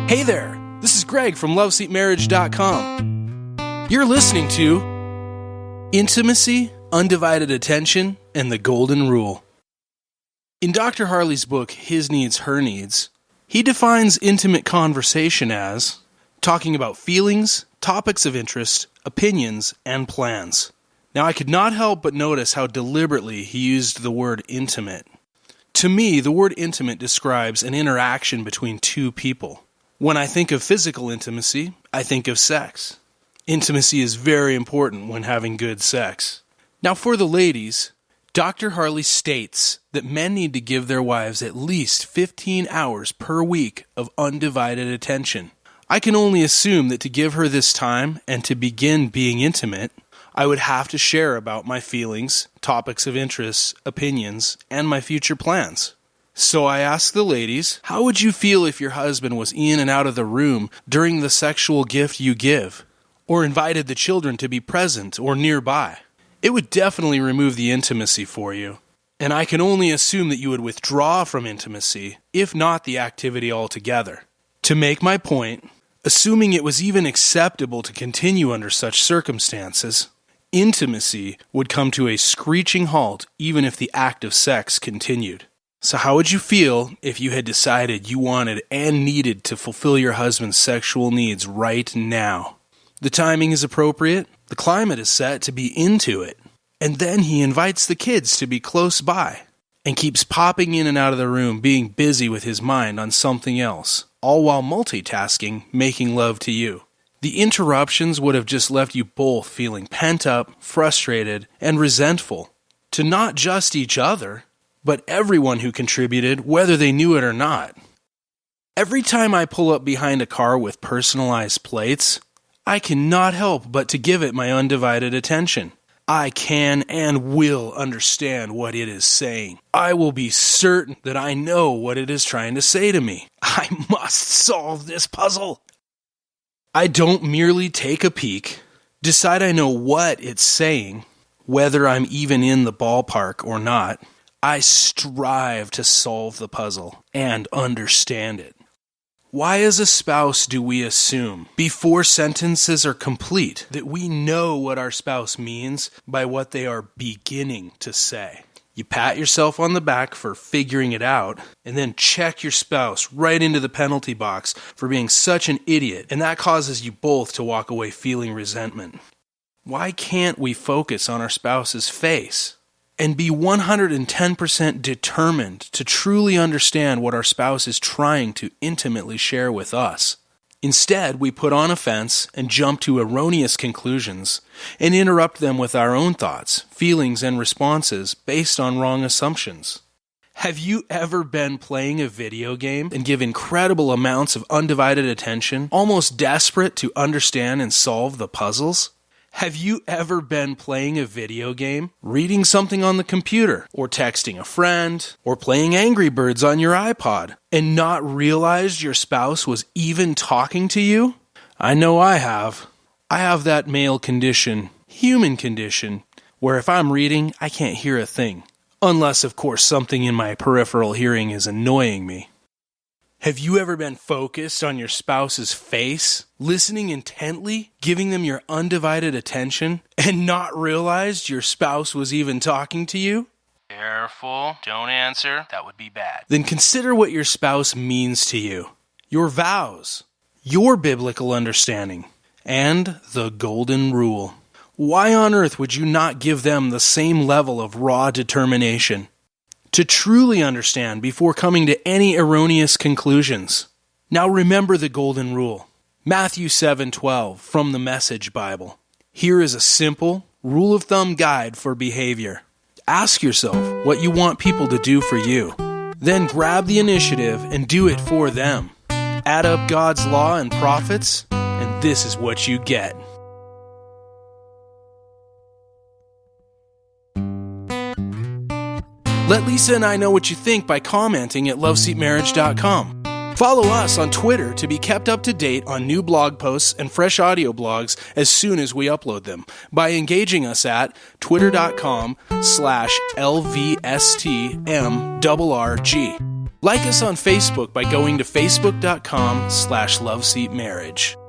Hey there, this is Greg from LOVESEATMARRIAGE.COM. You're listening to Intimacy, Undivided Attention, and the Golden Rule. In Dr. Harley's book, His Needs, Her Needs, he defines intimate conversation as talking about feelings, topics of interest, opinions, and plans. Now, I could not help but notice how deliberately he used the word intimate. To me, the word intimate describes an interaction between two people. When I think of physical intimacy, I think of sex. Intimacy is very important when having good sex. Now, for the ladies, Dr. Harley states that men need to give their wives at least 15 hours per week of undivided attention. I can only assume that to give her this time and to begin being intimate, I would have to share about my feelings, topics of interest, opinions, and my future plans. So I asked the ladies, how would you feel if your husband was in and out of the room during the sexual gift you give, or invited the children to be present or nearby? It would definitely remove the intimacy for you, and I can only assume that you would withdraw from intimacy, if not the activity altogether. To make my point, assuming it was even acceptable to continue under such circumstances, intimacy would come to a screeching halt even if the act of sex continued. So how would you feel if you had decided you wanted and needed to fulfill your husband's sexual needs right now? The timing is appropriate, the climate is set to be into it, and then he invites the kids to be close by and keeps popping in and out of the room, being busy with his mind on something else, all while multitasking, making love to you. The interruptions would have just left you both feeling pent up, frustrated, and resentful to not just each other, but everyone who contributed, whether they knew it or not. Every time I pull up behind a car with personalized plates, I cannot help but to give it my undivided attention. I can and will understand what it is saying. I will be certain that I know what it is trying to say to me. I must solve this puzzle. I don't merely take a peek, decide I know what it's saying, whether I'm even in the ballpark or not. I strive to solve the puzzle and understand it. Why as a spouse do we assume, before sentences are complete, that we know what our spouse means by what they are beginning to say? You pat yourself on the back for figuring it out, and then check your spouse right into the penalty box for being such an idiot, and that causes you both to walk away feeling resentment. Why can't we focus on our spouse's face and be 110% determined to truly understand what our spouse is trying to intimately share with us? Instead, we put on offense and jump to erroneous conclusions and interrupt them with our own thoughts, feelings, and responses based on wrong assumptions. Have you ever been playing a video game and give incredible amounts of undivided attention, almost desperate to understand and solve the puzzles? Have you ever been playing a video game, reading something on the computer, or texting a friend, or playing Angry Birds on your iPod, and not realized your spouse was even talking to you? I know I have. I have that male condition, human condition, where if I'm reading, I can't hear a thing. Unless, of course, something in my peripheral hearing is annoying me. Have you ever been focused on your spouse's face, listening intently, giving them your undivided attention, and not realized your spouse was even talking to you? Careful, don't answer. That would be bad. Then consider what your spouse means to you, your vows, your biblical understanding, and the golden rule. Why on earth would you not give them the same level of raw determination to truly understand before coming to any erroneous conclusions? Now remember the golden rule. Matthew 7:12 from the Message Bible. Here is a simple, rule of thumb guide for behavior. Ask yourself what you want people to do for you. Then grab the initiative and do it for them. Add up God's law and prophets, and this is what you get. Let Lisa and I know what you think by commenting at LOVESEATMARRIAGE.COM. Follow us on Twitter to be kept up to date on new blog posts and fresh audio blogs as soon as we upload them by engaging us at twitter.com/LVSTMRRG. Like us on Facebook by going to facebook.com/loveseatmarriage.